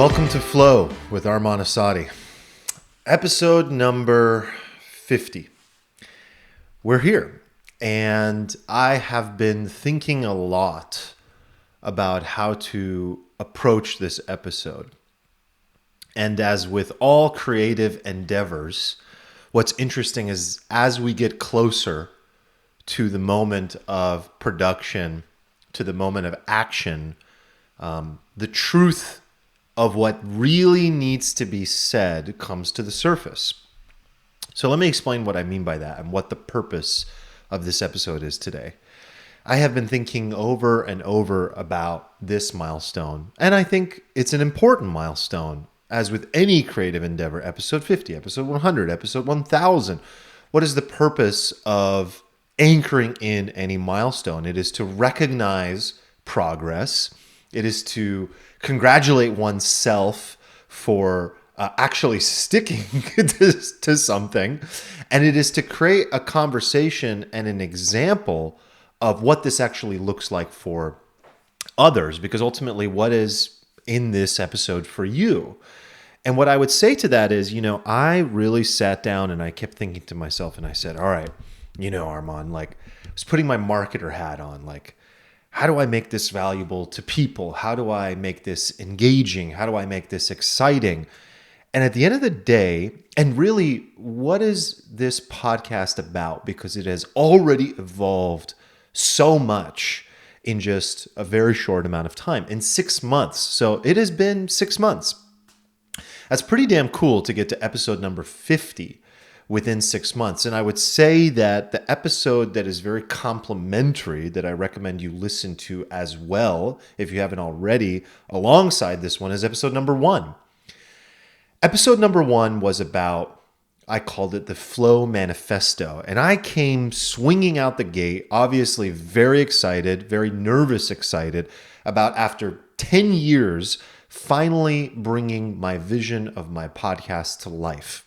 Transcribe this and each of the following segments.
Welcome to Flow with Arman Assadi. Episode number 50. We're here, and I have been thinking a lot about how to approach this episode. And as with all creative endeavors, what's interesting is as we get closer to the moment of production, to the moment of action, the truth of what really needs to be said comes to the surface. So let me explain what I mean by that and what the purpose of this episode is today. I have been thinking over and over about this milestone, and I think it's an important milestone. As with any creative endeavor, episode 50, episode 100, episode 1000, what is the purpose of anchoring in any milestone? It is to recognize progress. It is to congratulate oneself for actually sticking to something. And it is to create a conversation and an example of what this actually looks like for others. Because ultimately, what is in this episode for you? And what I would say to that is, I really sat down and I kept thinking to myself and I said, all right, Arman, I was putting my marketer hat on, how do I make this valuable to people? How do I make this engaging? How do I make this exciting? And at the end of the day, and really, what is this podcast about? Because it has already evolved so much in just a very short amount of time, in 6 months. So it has been 6 months. That's pretty damn cool to get to episode number 50 within 6 months. And I would say that the episode that is very complimentary, that I recommend you listen to as well, if you haven't already, alongside this one, is episode number 1. Episode number 1 was about, I called it the Flow Manifesto. And I came swinging out the gate, obviously very excited, very nervous excited, about after 10 years, finally bringing my vision of my podcast to life.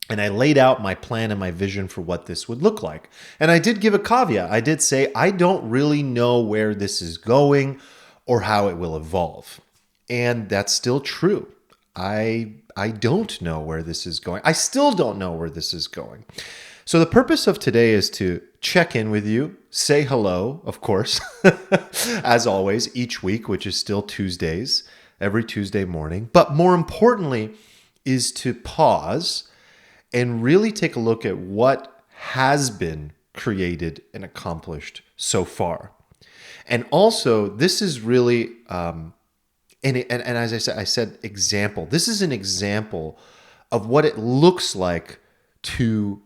And I laid out my plan and my vision for what this would look like. And I did give a caveat. I did say, I don't really know where this is going or how it will evolve. And that's still true. I don't know where this is going. I still don't know where this is going. So the purpose of today is to check in with you, say hello, of course, as always, each week, which is still Tuesdays, every Tuesday morning. But more importantly is to pause and really take a look at what has been created and accomplished so far. And also, this is really, and as I said, example. This is an example of what it looks like to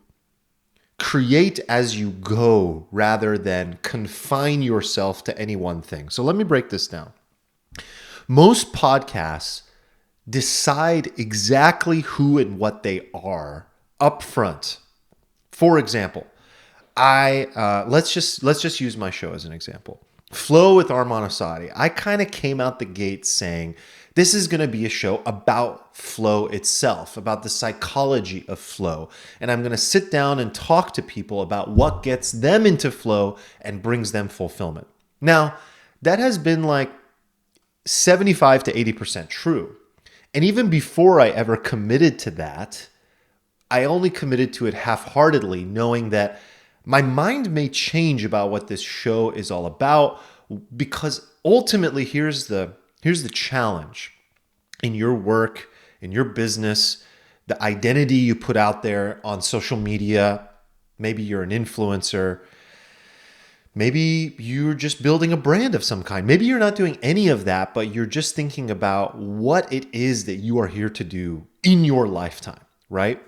create as you go rather than confine yourself to any one thing. So let me break this down. Most podcasts decide exactly who and what they are up front. For example, let's just use my show as an example. Flow with Arman Assadi. I kind of came out the gate saying this is going to be a show about flow itself, about the psychology of flow. And I'm going to sit down and talk to people about what gets them into flow and brings them fulfillment. Now, that has been 75 to 80% true. And even before I ever committed to that, I only committed to it half-heartedly, knowing that my mind may change about what this show is all about, because ultimately here's the challenge in your work, in your business, the identity you put out there on social media. Maybe you're an influencer. Maybe you're just building a brand of some kind. Maybe you're not doing any of that, but you're just thinking about what it is that you are here to do in your lifetime, right?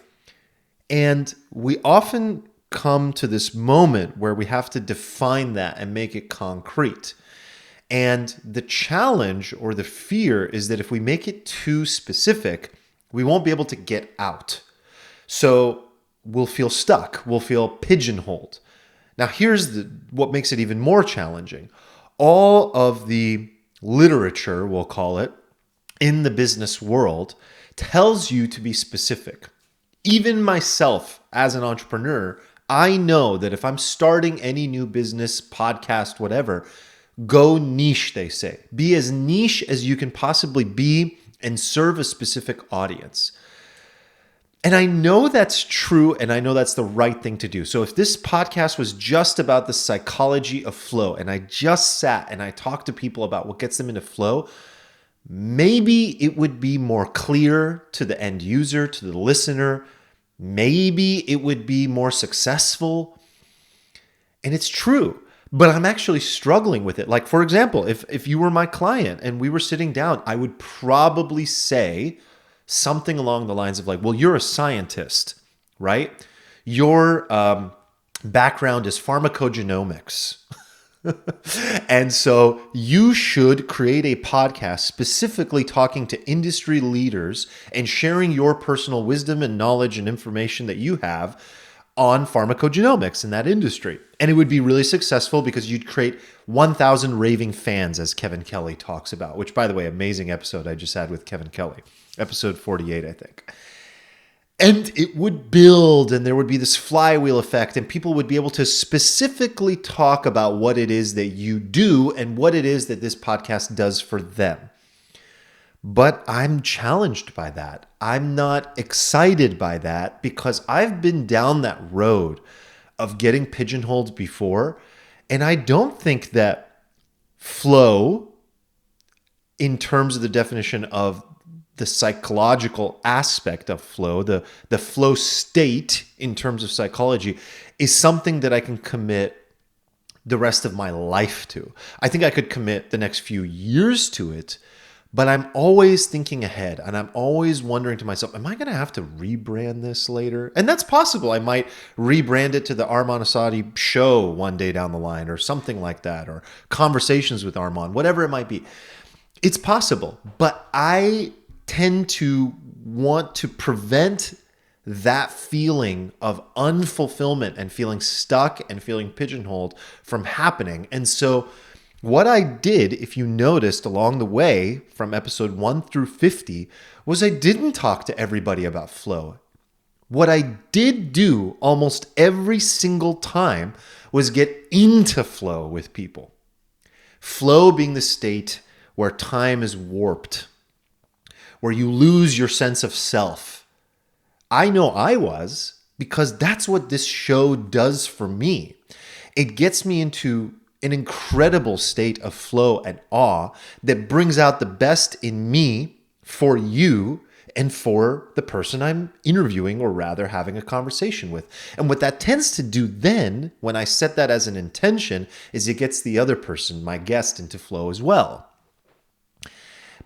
And we often come to this moment where we have to define that and make it concrete. And the challenge or the fear is that if we make it too specific, we won't be able to get out. So we'll feel stuck. We'll feel pigeonholed. Now, here's what makes it even more challenging. All of the literature, we'll call it, in the business world tells you to be specific. Even myself as an entrepreneur, I know that if I'm starting any new business, podcast, whatever, go niche, they say. Be as niche as you can possibly be and serve a specific audience. And I know that's true, and I know that's the right thing to do. So if this podcast was just about the psychology of flow, and I just sat and I talked to people about what gets them into flow, maybe it would be more clear to the end user, to the listener. Maybe it would be more successful. And it's true, but I'm actually struggling with it. Like, for example, if you were my client and we were sitting down, I would probably say something along the lines of like, well, you're a scientist, right? Your background is pharmacogenomics. And so you should create a podcast specifically talking to industry leaders and sharing your personal wisdom and knowledge and information that you have on pharmacogenomics in that industry. And it would be really successful because you'd create 1,000 raving fans, as Kevin Kelly talks about, which, by the way, amazing episode I just had with Kevin Kelly, episode 48, I think. And it would build, and there would be this flywheel effect, and people would be able to specifically talk about what it is that you do and what it is that this podcast does for them. But I'm challenged by that. I'm not excited by that because I've been down that road of getting pigeonholed before. And I don't think that flow, in terms of the definition of the psychological aspect of flow, the flow state in terms of psychology, is something that I can commit the rest of my life to. I think I could commit the next few years to it, but I'm always thinking ahead, and I'm always wondering to myself, am I going to have to rebrand this later? And that's possible. I might rebrand it to the Arman Assadi show one day down the line or something like that, or Conversations with Arman, whatever it might be. It's possible, but I tend to want to prevent that feeling of unfulfillment and feeling stuck and feeling pigeonholed from happening. And so what I did, if you noticed along the way from episode 1 through 50, was I didn't talk to everybody about flow. What I did do almost every single time was get into flow with people. Flow being the state where time is warped, where you lose your sense of self. I know I was, because that's what this show does for me. It gets me into an incredible state of flow and awe that brings out the best in me for you and for the person I'm interviewing, or rather having a conversation with. And what that tends to do then, when I set that as an intention, is it gets the other person, my guest, into flow as well.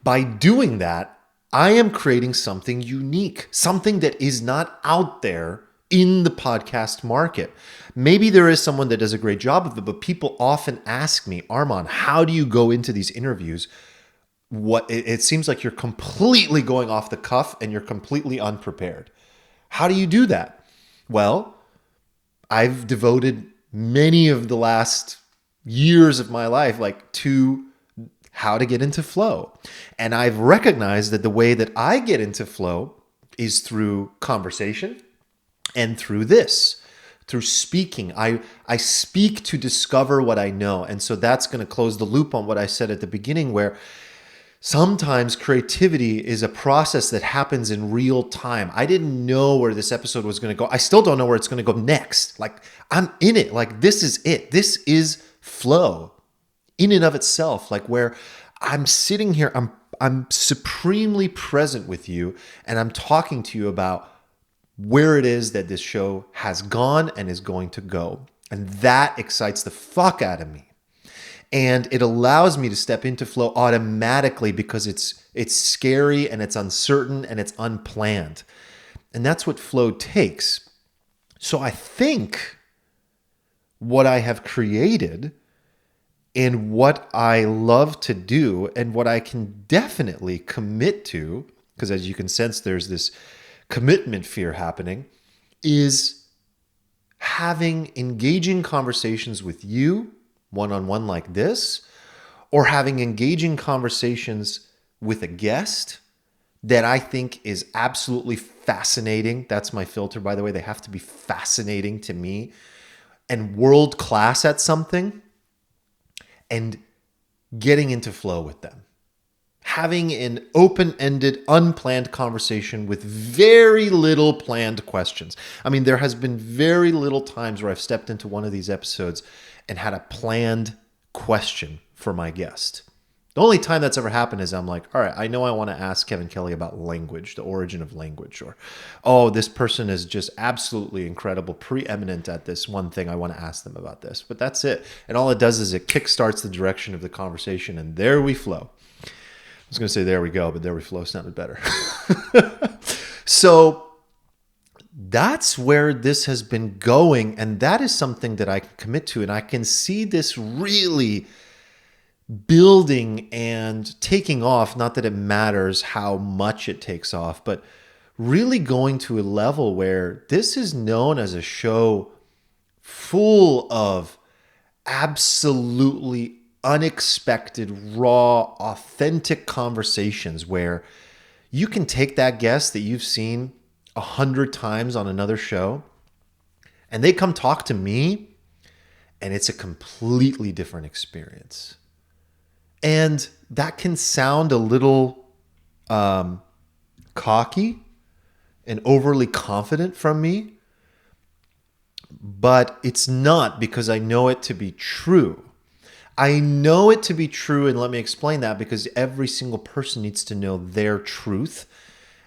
By doing that, I am creating something unique, something that is not out there in the podcast market. Maybe there is someone that does a great job of it, but people often ask me, Arman, how do you go into these interviews? It seems like you're completely going off the cuff and you're completely unprepared. How do you do that? Well, I've devoted many of the last years of my life to how to get into flow. And I've recognized that the way that I get into flow is through conversation and through speaking. I speak to discover what I know. And so that's going to close the loop on what I said at the beginning, where sometimes creativity is a process that happens in real time. I didn't know where this episode was going to go. I still don't know where it's going to go next. I'm in it. This is it. This is flow in and of itself, where I'm sitting here, I'm supremely present with you, and I'm talking to you about where it is that this show has gone and is going to go. And that excites the fuck out of me. And it allows me to step into flow automatically because it's scary and it's uncertain and it's unplanned. And that's what flow takes. So I think what I have created and what I love to do and what I can definitely commit to, because as you can sense, there's this commitment fear happening, is having engaging conversations with you one-on-one like this, or having engaging conversations with a guest that I think is absolutely fascinating. That's my filter, by the way. They have to be fascinating to me and world-class at something, and getting into flow with them. having an open-ended, unplanned conversation with very little planned questions. I mean, there has been very little times where I've stepped into one of these episodes and had a planned question for my guest. The only time that's ever happened is I'm like, all right, I know I want to ask Kevin Kelly about language, the origin of language, or, oh, this person is just absolutely incredible, preeminent at this one thing. I want to ask them about this. But that's it. And all it does is it kickstarts the direction of the conversation, and there we flow. I was going to say there we go, but there we flow sounded better. So that's where this has been going, and that is something that I can commit to, and I can see this really building and taking off. Not that it matters how much it takes off, but really going to a level where this is known as a show full of absolutely unexpected, raw, authentic conversations where you can take that guest that you've seen 100 times on another show and they come talk to me and it's a completely different experience. And that can sound a little cocky and overly confident from me, but it's not, because I know it to be true. I know it to be true, and let me explain that, because every single person needs to know their truth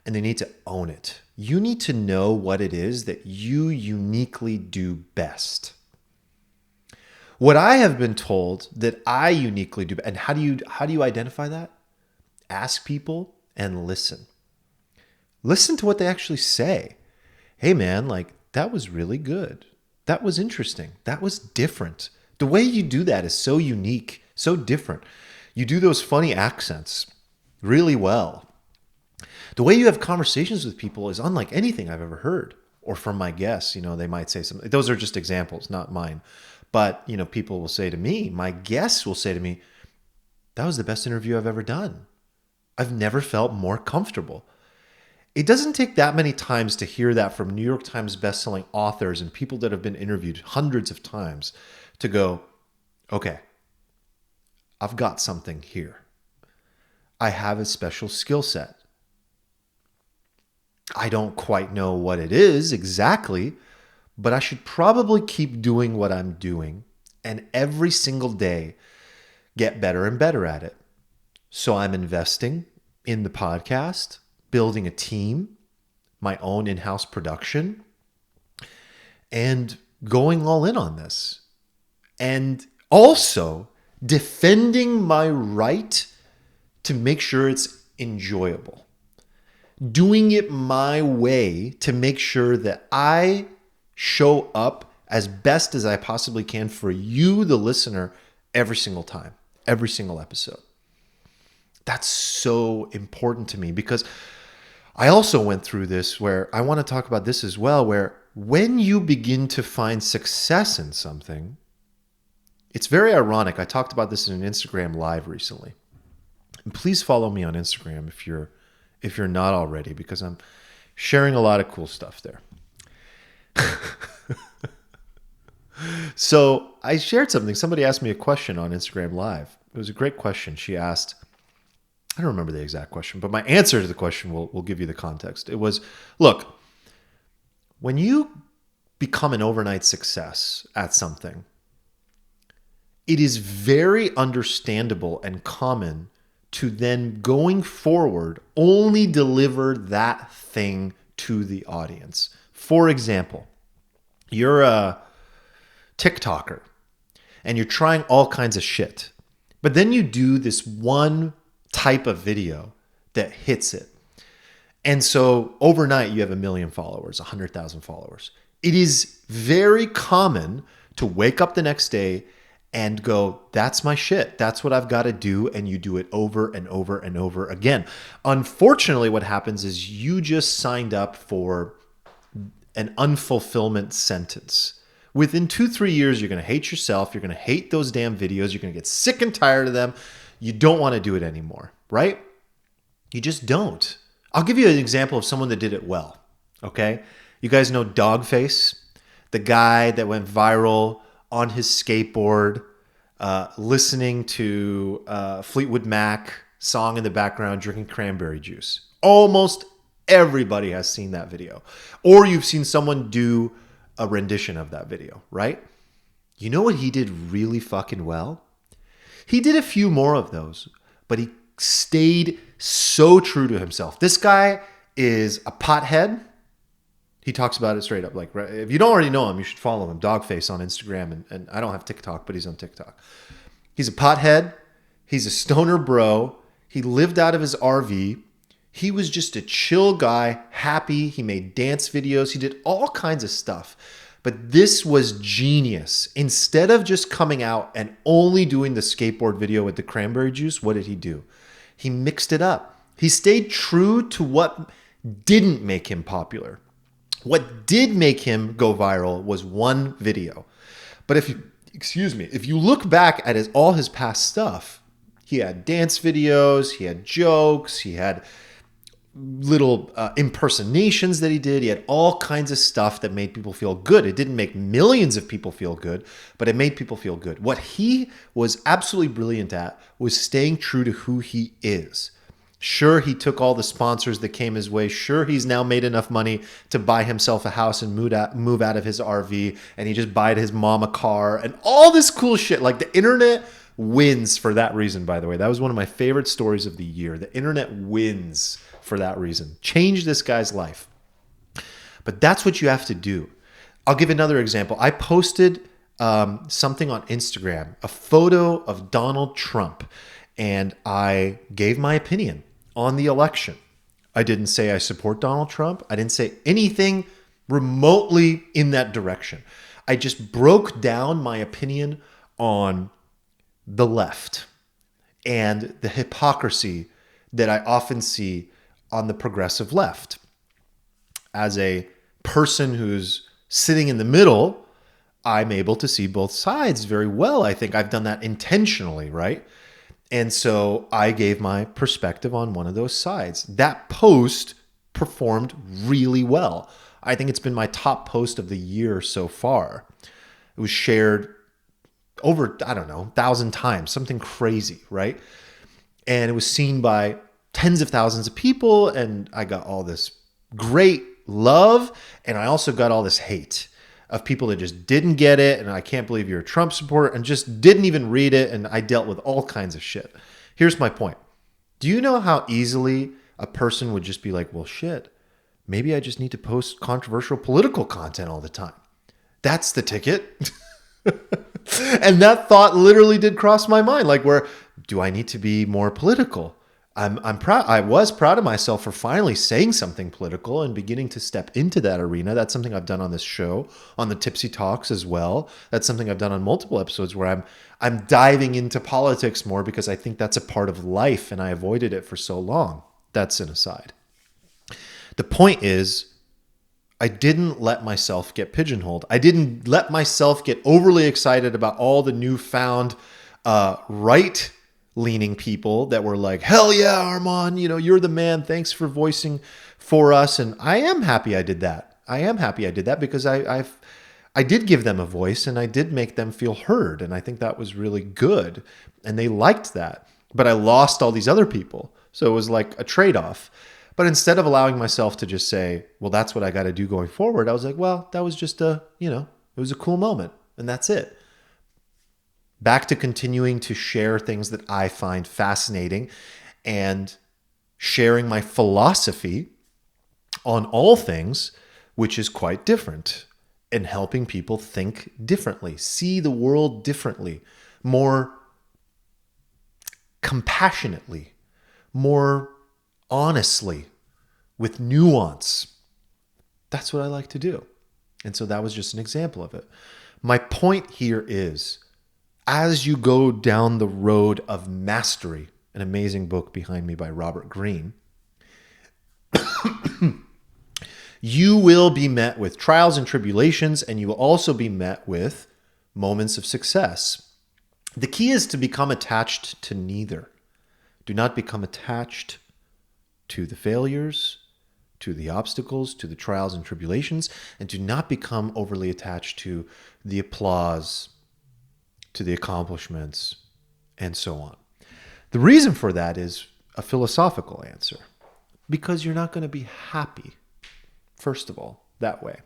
and they need to own it. You need to know what it is that you uniquely do best. What I have been told that I uniquely do, and how do you identify that? Ask people and listen. Listen to what they actually say. Hey man, like, that was really good. That was interesting. That was different. The way you do that is so unique, so different. You do those funny accents really well. The way you have conversations with people is unlike anything I've ever heard, or from my guests. You know, they might say something. Those are just examples, not mine. But, you know, people will say to me, my guests will say to me, that was the best interview I've ever done. I've never felt more comfortable. It doesn't take that many times to hear that from New York Times bestselling authors and people that have been interviewed hundreds of times to go, okay, I've got something here. I have a special skill set. I don't quite know what it is exactly, but I should probably keep doing what I'm doing and every single day get better and better at it. So I'm investing in the podcast, building a team, my own in-house production, and going all in on this. And also defending my right to make sure it's enjoyable. Doing it my way to make sure that I show up as best as I possibly can for you, the listener, every single time, every single episode. That's so important to me, because I also went through this, where I want to talk about this as well, where when you begin to find success in something, it's very ironic. I talked about this in an Instagram live recently. And please follow me on Instagram if you're not already, because I'm sharing a lot of cool stuff there. So I shared something. Somebody asked me a question on Instagram Live. It was a great question. She asked, I don't remember the exact question, but my answer to the question will give you the context. It was, look, when you become an overnight success at something, it is very understandable and common to then, going forward, only deliver that thing to the audience. For example, you're a TikToker and you're trying all kinds of shit, but then you do this one type of video that hits it. And so overnight you have 1 million followers, 100,000 followers. It is very common to wake up the next day and go, that's my shit. That's what I've got to do. And you do it over and over and over again. Unfortunately, what happens is you just signed up for an unfulfillment sentence. Within 2-3 years, you're going to hate yourself. You're going to hate those damn videos. You're going to get sick and tired of them. You don't want to do it anymore, right? You just don't. I'll give you an example of someone that did it well, okay? You guys know Dogface, the guy that went viral on his skateboard, listening to Fleetwood Mac song in the background, drinking cranberry juice. Almost everybody has seen that video. Or you've seen someone do a rendition of that video, right? You know what he did really fucking well? He did a few more of those, but he stayed so true to himself. This guy is a pothead. He talks about it straight up. Like, if you don't already know him, you should follow him. Dogface on Instagram. And I don't have TikTok, but he's on TikTok. He's a pothead. He's a stoner bro. He lived out of his RV. He was just a chill guy, happy. He made dance videos. He did all kinds of stuff. But this was genius. Instead of just coming out and only doing the skateboard video with the cranberry juice, what did he do? He mixed it up. He stayed true to what didn't make him popular. What did make him go viral was one video. But if you look back at all his past stuff, he had dance videos, he had jokes, he had little impersonations that he did. He had all kinds of stuff that made people feel good. It didn't make millions of people feel good, but it made people feel good. What he was absolutely brilliant at was staying true to who he is. Sure, he took all the sponsors that came his way. Sure, he's now made enough money to buy himself a house and move out of his RV, and he just bought his mom a car and all this cool shit. Like, the internet wins for that reason, by the way. That was one of my favorite stories of the year. The internet wins for that reason. Change this guy's life. But that's what you have to do. I'll give another example. I posted something on Instagram, a photo of Donald Trump, and I gave my opinion on the election. I didn't say I support Donald Trump. I didn't say anything remotely in that direction. I just broke down my opinion on the left and the hypocrisy that I often see on the progressive left. As a person who's sitting in the middle, I'm able to see both sides very well. I think I've done that intentionally, right? And so I gave my perspective on one of those sides. That post performed really well. I think it's been my top post of the year so far. It was shared over, 1,000 times, something crazy, right? And it was seen by tens of thousands of people, and I got all this great love, and I also got all this hate of people that just didn't get it, and I can't believe you're a Trump supporter, and just didn't even read it, and I dealt with all kinds of shit. Here's my point. Do you know how easily a person would just be like, well, shit, maybe I just need to post controversial political content all the time? That's the ticket. And that thought literally did cross my mind. Like, where do I need to be more political? I'm proud. I was proud of myself for finally saying something political and beginning to step into that arena. That's something I've done on this show, on the Tipsy Talks as well. That's something I've done on multiple episodes where I'm diving into politics more because I think that's a part of life and I avoided it for so long. That's an aside. The point is, I didn't let myself get pigeonholed. I didn't let myself get overly excited about all the newfound right-leaning people that were like, hell yeah, Arman, you're the man. Thanks for voicing for us. And I am happy I did that. Because I did give them a voice and I did make them feel heard. And I think that was really good. And they liked that. But I lost all these other people. So it was like a trade-off. But instead of allowing myself to just say, well, that's what I got to do going forward, I was like, well, that was just it was a cool moment. And that's it. Back to continuing to share things that I find fascinating and sharing my philosophy on all things, which is quite different, and helping people think differently, see the world differently, more compassionately, more honestly, with nuance. That's what I like to do. And so that was just an example of it. My point here is, as you go down the road of mastery, an amazing book behind me by Robert Greene, you will be met with trials and tribulations, and you will also be met with moments of success. The key is to become attached to neither. Do not become attached to the failures, to the obstacles, to the trials and tribulations, and do not become overly attached to the applause, to the accomplishments, and so on. The reason for that is a philosophical answer. Because you're not going to be happy, first of all, that way.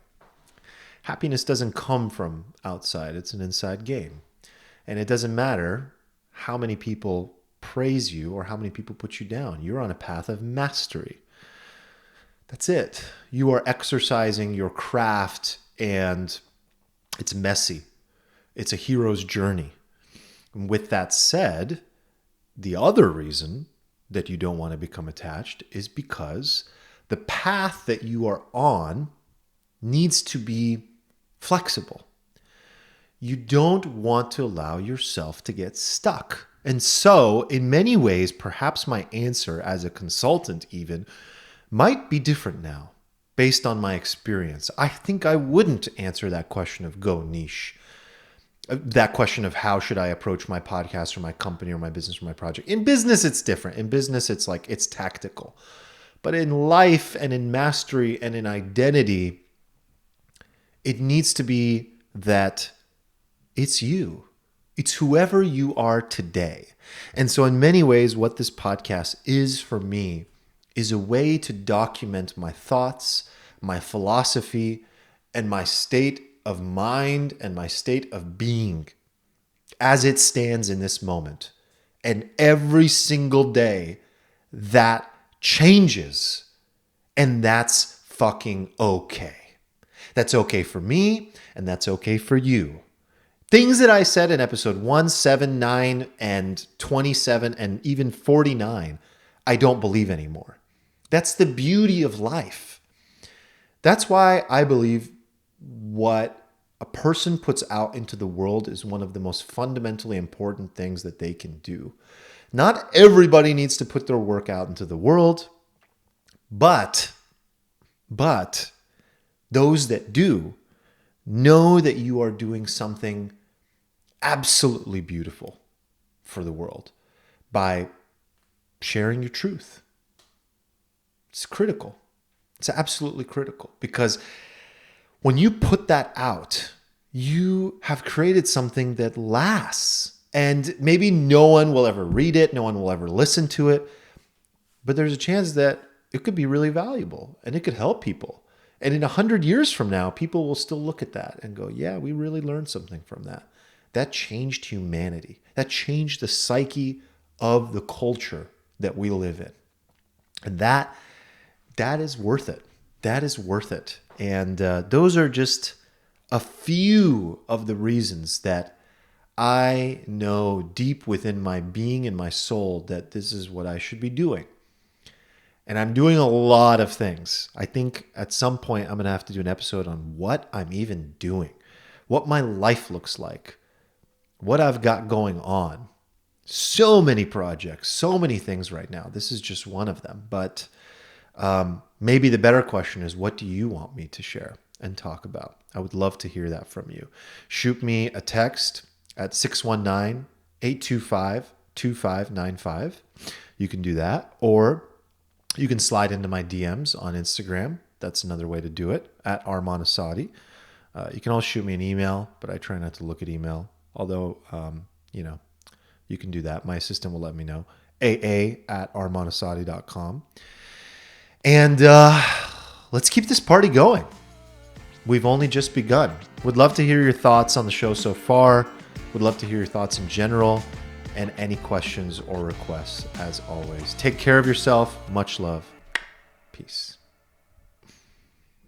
Happiness doesn't come from outside. It's an inside game. And it doesn't matter how many people praise you or how many people put you down. You're on a path of mastery. That's it. You are exercising your craft, and it's messy. It's a hero's journey. And with that said, the other reason that you don't want to become attached is because the path that you are on needs to be flexible. You don't want to allow yourself to get stuck. And so, in many ways, perhaps my answer as a consultant even might be different now based on my experience. I think I wouldn't answer that question of go niche. That question of how should I approach my podcast or my company or my business or my project. In business, it's different. In business, it's like it's tactical. But in life and in mastery and in identity, it needs to be that it's you. It's whoever you are today. And so in many ways, what this podcast is for me is a way to document my thoughts, my philosophy, and my state of mind and my state of being as it stands in this moment. And every single day that changes, and that's fucking okay. That's okay for me, and that's okay for you. Things that I said in episode 1, 7, 9, and 27, and even 49, I don't believe anymore. That's the beauty of life. That's why I believe what a person puts out into the world is one of the most fundamentally important things that they can do. Not everybody needs to put their work out into the world, but those that do know that you are doing something absolutely beautiful for the world by sharing your truth. It's critical. It's absolutely critical because when you put that out, you have created something that lasts. And maybe no one will ever read it, no one will ever listen to it, but there's a chance that it could be really valuable and it could help people. And in 100 years from now, people will still look at that and go, yeah, we really learned something from that. That changed humanity. That changed the psyche of the culture that we live in. And that is worth it. That is worth it. And those are just a few of the reasons that I know deep within my being and my soul that this is what I should be doing. And I'm doing a lot of things. I think at some point I'm going to have to do an episode on what I'm even doing, what my life looks like, what I've got going on. So many projects, so many things right now. This is just one of them. But maybe the better question is, what do you want me to share and talk about? I would love to hear that from you. Shoot me a text at 619-825-2595. You can do that. Or you can slide into my DMs on Instagram. That's another way to do it, at Arman Assadi. You can also shoot me an email, but I try not to look at email. Although, you can do that. My assistant will let me know. aa@armanassadi.com. And let's keep this party going. We've only just begun. Would love to hear your thoughts on the show so far. Would love to hear your thoughts in general. And any questions or requests, as always. Take care of yourself. Much love. Peace.